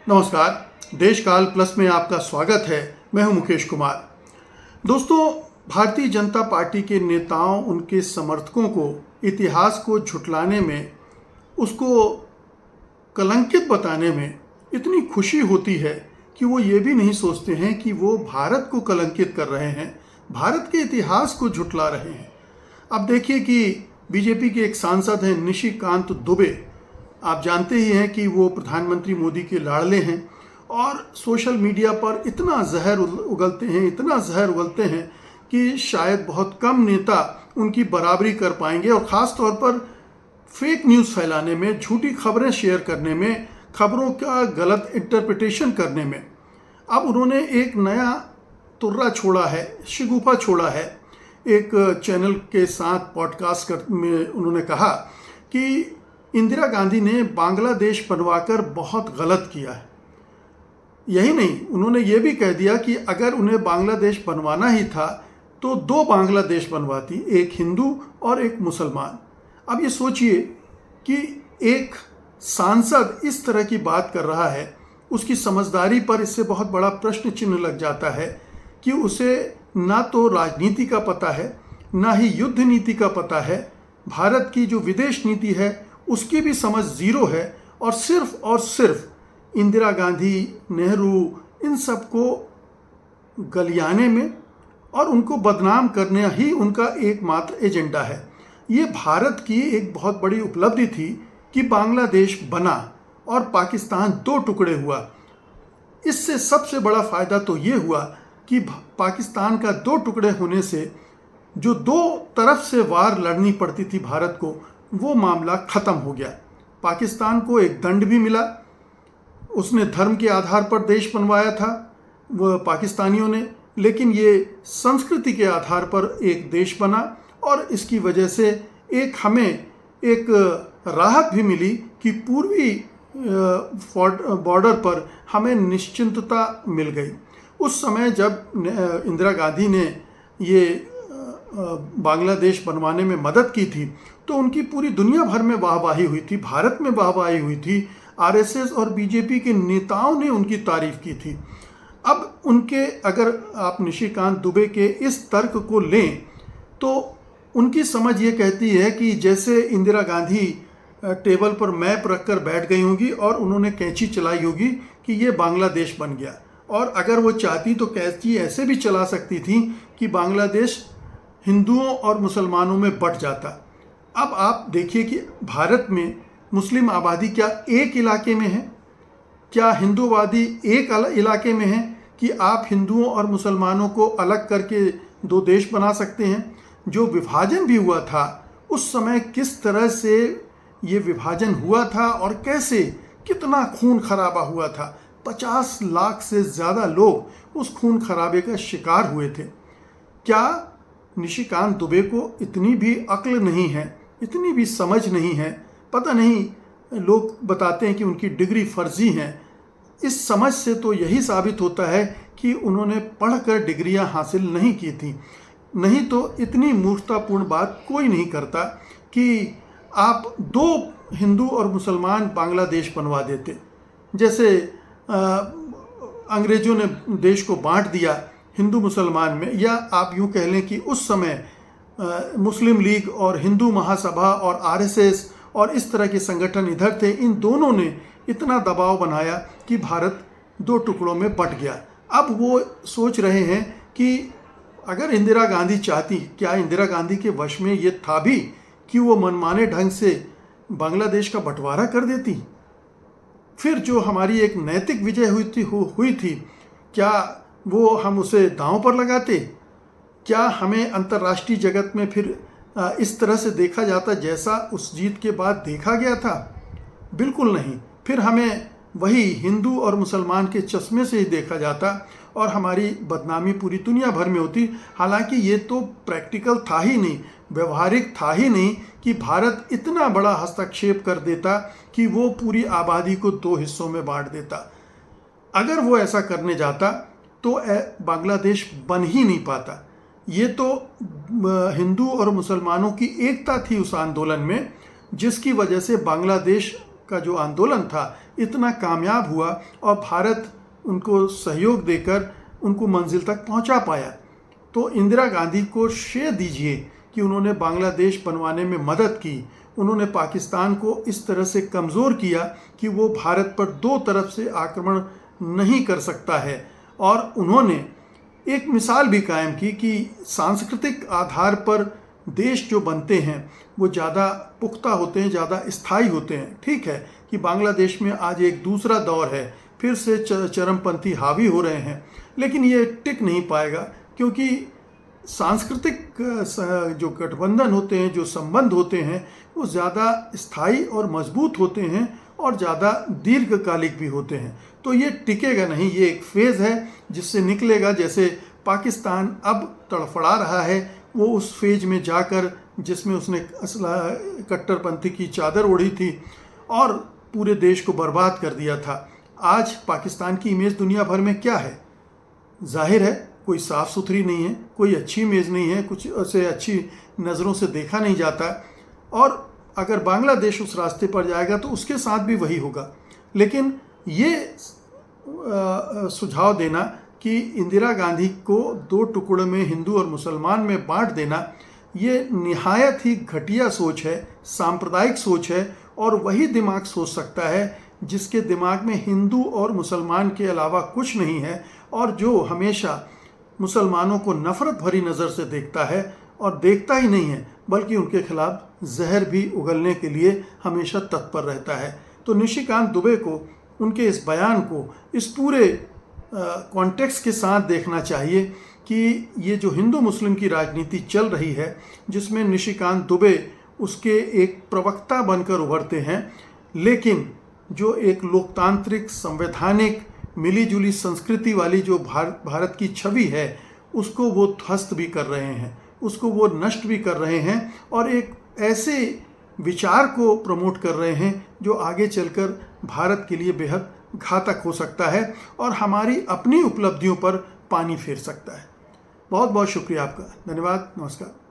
नमस्कार। देशकाल प्लस में आपका स्वागत है। मैं हूं मुकेश कुमार। दोस्तों, भारतीय जनता पार्टी के नेताओं, उनके समर्थकों को इतिहास को झुठलाने में, उसको कलंकित बताने में इतनी खुशी होती है कि वो ये भी नहीं सोचते हैं कि वो भारत को कलंकित कर रहे हैं, भारत के इतिहास को झुठला रहे हैं। अब देखिए कि बीजेपी के एक सांसद हैं निशिकांत दुबे। आप जानते ही हैं कि वो प्रधानमंत्री मोदी के लाडले हैं और सोशल मीडिया पर इतना जहर उगलते हैं कि शायद बहुत कम नेता उनकी बराबरी कर पाएंगे। और ख़ास तौर पर फेक न्यूज़ फैलाने में, झूठी खबरें शेयर करने में, खबरों का गलत इंटरप्रिटेशन करने में। अब उन्होंने एक नया तुर्रा छोड़ा है, शिगुफा छोड़ा है। एक चैनल के साथ पॉडकास्ट में उन्होंने कहा कि इंदिरा गांधी ने बांग्लादेश बनवाकर बहुत गलत किया है। यही नहीं, उन्होंने ये भी कह दिया कि अगर उन्हें बांग्लादेश बनवाना ही था तो दो बांग्लादेश बनवाती, एक हिंदू और एक मुसलमान। अब ये सोचिए कि एक सांसद इस तरह की बात कर रहा है, उसकी समझदारी पर इससे बहुत बड़ा प्रश्न चिन्ह लग जाता है कि उसे ना तो राजनीति का पता है, ना ही युद्ध नीति का पता है। भारत की जो विदेश नीति है उसकी भी समझ ज़ीरो है और सिर्फ इंदिरा गांधी, नेहरू, इन सबको गलियाने में और उनको बदनाम करना ही उनका एकमात्र एजेंडा है। ये भारत की एक बहुत बड़ी उपलब्धि थी कि बांग्लादेश बना और पाकिस्तान दो टुकड़े हुआ। इससे सबसे बड़ा फ़ायदा तो ये हुआ कि पाकिस्तान का दो टुकड़े होने से जो दो तरफ से वार लड़नी पड़ती थी भारत को, वो मामला ख़त्म हो गया। पाकिस्तान को एक दंड भी मिला। उसने धर्म के आधार पर देश बनवाया था वो पाकिस्तानियों ने, लेकिन ये संस्कृति के आधार पर एक देश बना और इसकी वजह से हमें एक राहत भी मिली कि पूर्वी बॉर्डर पर हमें निश्चिंतता मिल गई। उस समय जब इंदिरा गांधी ने ये बांग्लादेश बनवाने में मदद की थी तो उनकी पूरी दुनिया भर में वाहवाही हुई थी, भारत में वाहवाही हुई थी। आरएसएस और बीजेपी के नेताओं ने उनकी तारीफ की थी। अब उनके, अगर आप निशिकांत दुबे के इस तर्क को लें तो उनकी समझ ये कहती है कि जैसे इंदिरा गांधी टेबल पर मैप रखकर बैठ गई होंगी और उन्होंने कैंची चलाई होगी कि ये बांग्लादेश बन गया, और अगर वो चाहती तो कैंची ऐसे भी चला सकती थी कि बांग्लादेश हिंदुओं और मुसलमानों में बंट जाता। अब आप देखिए कि भारत में मुस्लिम आबादी क्या एक इलाके में है? क्या हिंदूवादी एक इलाके में है कि आप हिंदुओं और मुसलमानों को अलग करके दो देश बना सकते हैं? जो विभाजन भी हुआ था उस समय किस तरह से ये विभाजन हुआ था और कैसे, कितना खून खराबा हुआ था। 50 लाख से ज़्यादा लोग उस खून खराबे का शिकार हुए थे। क्या निशिकांत दुबे को इतनी भी अक्ल नहीं है, इतनी भी समझ नहीं है? पता नहीं, लोग बताते हैं कि उनकी डिग्री फर्जी हैं। इस समझ से तो यही साबित होता है कि उन्होंने पढ़कर डिग्रियां हासिल नहीं की थी। नहीं तो इतनी मूर्खतापूर्ण बात कोई नहीं करता कि आप दो हिंदू और मुसलमान बांग्लादेश बनवा देते। जैसे अंग्रेज़ों ने देश को बांट दिया हिंदू मुसलमान में, या आप यूँ कह लें कि उस समय मुस्लिम लीग और हिंदू महासभा और आरएसएस और इस तरह के संगठन इधर थे। इन दोनों ने इतना दबाव बनाया कि भारत दो टुकड़ों में बंट गया। अब वो सोच रहे हैं कि अगर इंदिरा गांधी चाहती, क्या इंदिरा गांधी के वश में ये था भी कि वो मनमाने ढंग से बांग्लादेश का बंटवारा कर देती? फिर जो हमारी एक नैतिक विजय हुई थी, क्या वो हम उसे दांव पर लगाते? क्या हमें अंतर्राष्ट्रीय जगत में फिर इस तरह से देखा जाता जैसा उस जीत के बाद देखा गया था? बिल्कुल नहीं। फिर हमें वही हिंदू और मुसलमान के चश्मे से ही देखा जाता और हमारी बदनामी पूरी दुनिया भर में होती। हालांकि ये तो प्रैक्टिकल था ही नहीं, व्यवहारिक था ही नहीं कि भारत इतना बड़ा हस्तक्षेप कर देता कि वो पूरी आबादी को दो हिस्सों में बांट देता। अगर वो ऐसा करने जाता तो बांग्लादेश बन ही नहीं पाता। ये तो हिंदू और मुसलमानों की एकता थी उस आंदोलन में, जिसकी वजह से बांग्लादेश का जो आंदोलन था इतना कामयाब हुआ और भारत उनको सहयोग देकर उनको मंजिल तक पहुंचा पाया। तो इंदिरा गांधी को श्रेय दीजिए कि उन्होंने बांग्लादेश बनवाने में मदद की। उन्होंने पाकिस्तान को इस तरह से कमज़ोर किया कि वो भारत पर दो तरफ से आक्रमण नहीं कर सकता है। और उन्होंने एक मिसाल भी कायम की कि सांस्कृतिक आधार पर देश जो बनते हैं वो ज़्यादा पुख्ता होते हैं, ज़्यादा स्थायी होते हैं। ठीक है कि बांग्लादेश में आज एक दूसरा दौर है, फिर से चरमपंथी हावी हो रहे हैं, लेकिन ये टिक नहीं पाएगा क्योंकि सांस्कृतिक जो गठबंधन होते हैं, जो संबंध होते हैं, वो ज़्यादा स्थायी और मजबूत होते हैं और ज़्यादा दीर्घकालिक भी होते हैं। तो ये टिकेगा नहीं, ये एक फेज़ है जिससे निकलेगा। जैसे पाकिस्तान अब तड़फड़ा रहा है, वो उस फेज में जाकर जिसमें उसने कट्टरपंथी की चादर ओढ़ी थी और पूरे देश को बर्बाद कर दिया था। आज पाकिस्तान की इमेज दुनिया भर में क्या है? जाहिर है कोई साफ़ सुथरी नहीं है, कोई अच्छी इमेज नहीं है, कुछ ऐसे अच्छी नज़रों से देखा नहीं जाता। और अगर बांग्लादेश उस रास्ते पर जाएगा तो उसके साथ भी वही होगा। लेकिन ये सुझाव देना कि इंदिरा गांधी को दो टुकड़ों में, हिंदू और मुसलमान में बांट देना, ये निहायत ही घटिया सोच है, सांप्रदायिक सोच है। और वही दिमाग सोच सकता है जिसके दिमाग में हिंदू और मुसलमान के अलावा कुछ नहीं है और जो हमेशा मुसलमानों को नफ़रत भरी नज़र से देखता है और देखता ही नहीं है बल्कि उनके खिलाफ जहर भी उगलने के लिए हमेशा तत्पर रहता है। तो निशिकांत दुबे को उनके इस बयान को इस पूरे कॉन्टेक्स्ट के साथ देखना चाहिए कि ये जो हिंदू मुस्लिम की राजनीति चल रही है, जिसमें निशिकांत दुबे उसके एक प्रवक्ता बनकर उभरते हैं, लेकिन जो एक लोकतांत्रिक, संवैधानिक, मिलीजुली संस्कृति वाली जो भारत की छवि है, उसको वो ध्वस्त भी कर रहे हैं, उसको वो नष्ट भी कर रहे हैं और एक ऐसे विचार को प्रमोट कर रहे हैं जो आगे चलकर भारत के लिए बेहद घातक हो सकता है और हमारी अपनी उपलब्धियों पर पानी फेर सकता है। बहुत बहुत शुक्रिया आपका। धन्यवाद। नमस्कार।